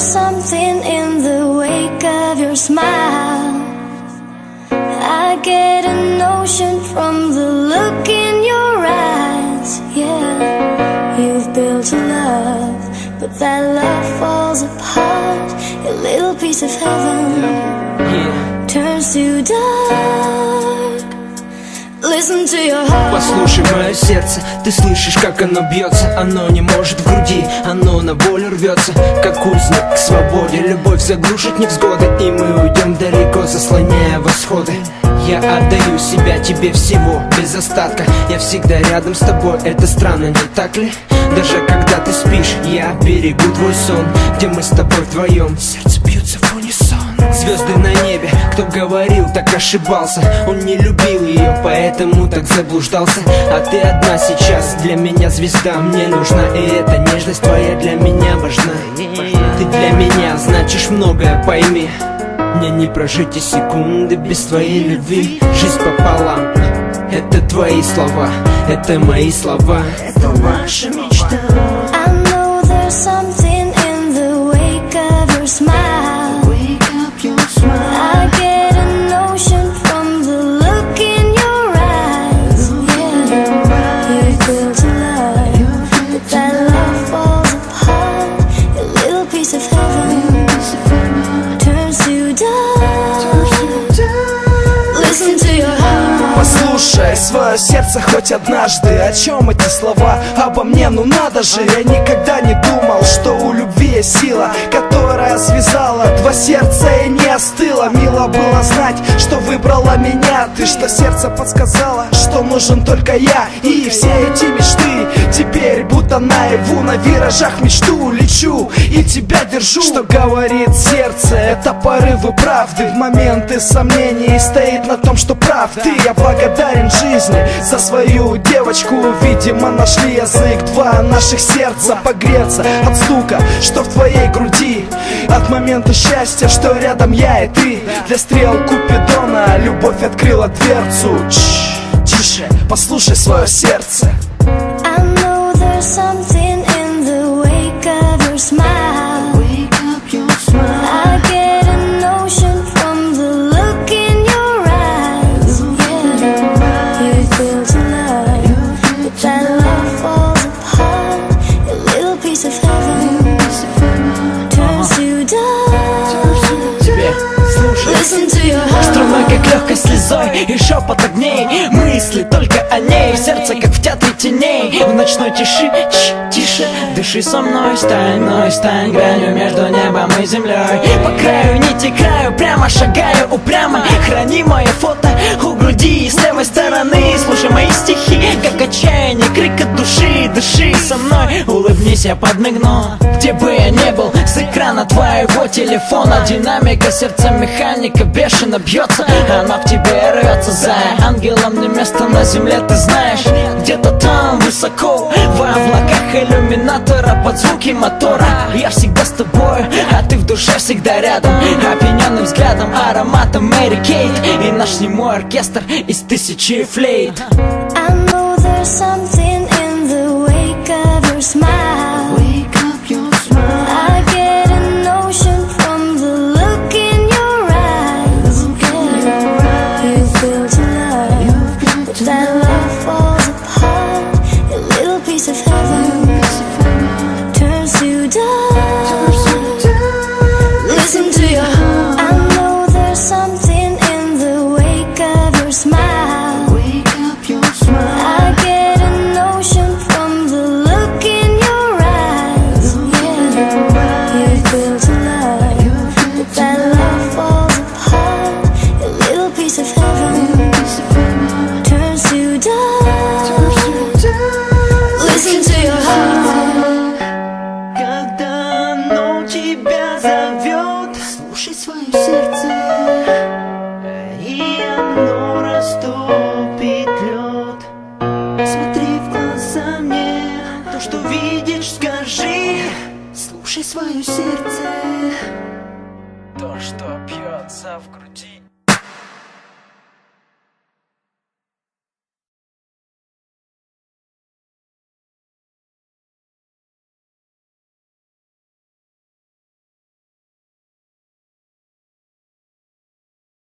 something in the wake of your smile. I get a notion from the look in your eyes. Yeah, you've built a love, but that love falls apart. A little piece of heaven turns to dark. Listen to your heart. Послушай мое сердце, ты слышишь, как оно бьется. Оно не может в груди, оно на волю рвется, как узник к свободе. Любовь заглушит невзгоды, и мы уйдем далеко, заслоняя восходы. Я отдаю себя тебе всего, без остатка. Я всегда рядом с тобой, это странно, не так ли? Даже когда ты спишь, я берегу твой сон, где мы с тобой вдвоем, сердце бьется в унисон. Звезды на небе, кто б говорил, так ошибался. Он не любил ее, поэтому так заблуждался. А ты одна сейчас, для меня звезда. Мне нужна, и эта нежность твоя для меня важна. Ты для меня значишь многое, пойми. Мне не прожить и секунды без твоей любви. Жизнь пополам, это твои слова, это мои слова, это наша мечта. I know there's something in the wake of your smile. I get a notion from the look in your eyes. Yeah, you've built a love, but that love falls apart. A little piece of heaven turns to dark. Listen to your heart. Послушай свое сердце хоть однажды. О чем эти слова обо мне? Ну надо же. Я никогда не думал, что у любви есть сила, которая связала два сердца и не остыла. Мило было знать, что выбрала меня ты, что сердце подсказало, что нужен только я. И все эти мечты теперь будто наяву. На виражах мечту лечу и тебя держу. Что говорит сердце, это порывы правды. В моменты сомнений стоит на том, что прав ты. Я благодарен жизни за свою девочку. Видимо, нашли язык два наших сердца погреться от стука, что в твоей груди, от момента счастья, что рядом я и ты. Для стрел Купидона любовь открыла дверцу. Тише, послушай свое сердце. I know there's something in the wake of your smile. I get a notion from the look in your eyes. Yeah, you've built a love, but that love falls apart. A little piece of heaven turns to dark. Listen to your heart. Струной, как легкой слезой и шепот огней. Мысли только о ней, сердце, как в театре теней. В ночной тиши, тише, дыши со мной. Стань гранью между небом и землей. По краю нити краю, прямо шагаю упрямо. Храни мое фото у груди с левой стороны. Слушай мои стихи, как отчаяние, крик от души. Дыши со мной, улыбнись, я подмигну. Где бы я не был, с экрана твоего телефона динамика, сердце механика бешено бьется. Она в тебе рвется, зая. Ангелам не место на земле, ты знаешь. Где-то там высоко, в облаках иллюминатора, под звуки мотора. Я всегда с тобой, а ты в душе всегда рядом. Опьяненным взглядом, ароматом Мэри Кейт. И наш немой оркестр из тысячи флейт. I know there's something in the wake of your smile. I get a notion from the look in your eyes. Yeah, you've built a love, but that love falls apart. A little piece of heaven turns to dark. Listen to your heart. I know there's something in the wake of your smile. I get a notion from the look in your eyes. Yeah, you've built a love, but that love falls apart. A little piece of heaven turns to dark. Listen to your heart. Когда оно тебя зовет, слушай свое сердце, и оно растопит лед. Смотри в глаза мне, то, что видишь, скажи. Слушай свое сердце, то, что бьется в груди.